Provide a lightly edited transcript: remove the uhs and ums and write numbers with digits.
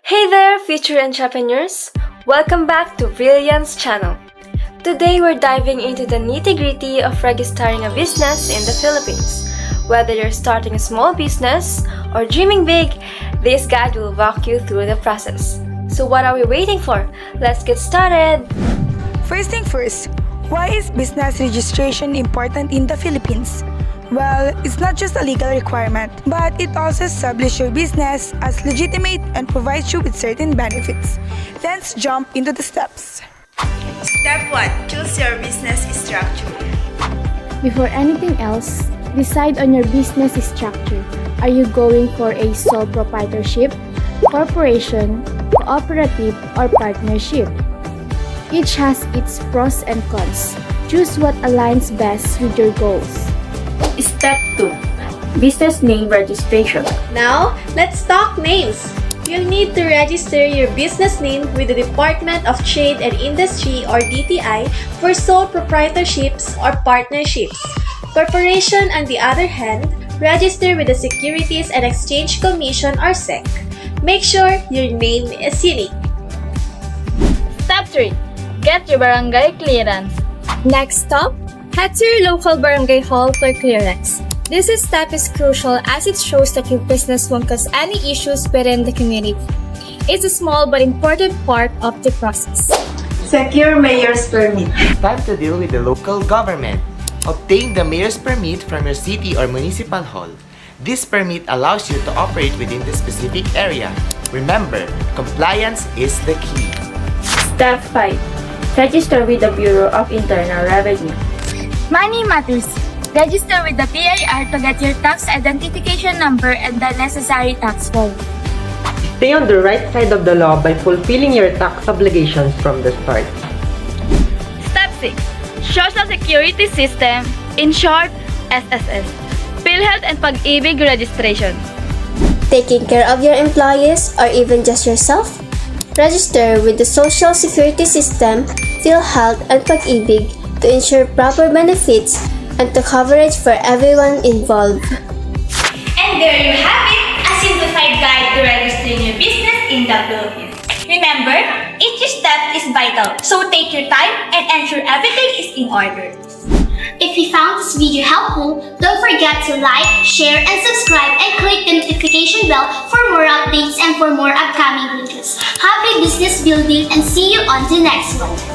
Hey there, future entrepreneurs! Welcome back to Brilliance channel. Today we're diving into the nitty-gritty of registering a business in the Philippines. Whether you're starting a small business or dreaming big, this guide will walk you through the process. So what are we waiting for? Let's get started! First thing first, why is business registration important in the Philippines? Well, it's not just a legal requirement, but it also establishes your business as legitimate and provides you with certain benefits. Let's jump into the steps. Step 1. Choose your business structure. Before anything else, decide on your business structure. Are you going for a sole proprietorship, corporation, cooperative, or partnership? Each has its pros and cons. Choose what aligns best with your goals. Step 2. Business name registration. Now, let's talk names. You'll need to register your business name with the Department of Trade and Industry or DTI for sole proprietorships or partnerships. Corporation, on the other hand, register with the Securities and Exchange Commission or SEC. Make sure your name is unique. Step 3. Get your barangay clearance. Next stop, head to your local barangay hall for clearance. This step is crucial as it shows that your business won't cause any issues within the community. It's a small but important part of the process. Secure mayor's permit. Time to deal with the local government. Obtain the mayor's permit from your city or municipal hall. This permit allows you to operate within the specific area. Remember, compliance is the key. Step 5. Register with the Bureau of Internal Revenue. Money matters. Register with the PIR to get your tax identification number and the necessary tax form. Stay on the right side of the law by fulfilling your tax obligations from the start. Step 6. Social Security System, in short, SSS. PhilHealth and Pag-ibig registration. Taking care of your employees or even just yourself? Register with the Social Security System, PhilHealth and Pag-ibig to ensure proper benefits and to coverage for everyone involved. And there you have it, a simplified guide to registering your business in the Philippines. Remember, each step is vital, so take your time and ensure everything is in order. If you found this video helpful, don't forget to like, share, and subscribe and click the notification bell for more updates and for more upcoming videos. Happy business building and see you on the next one!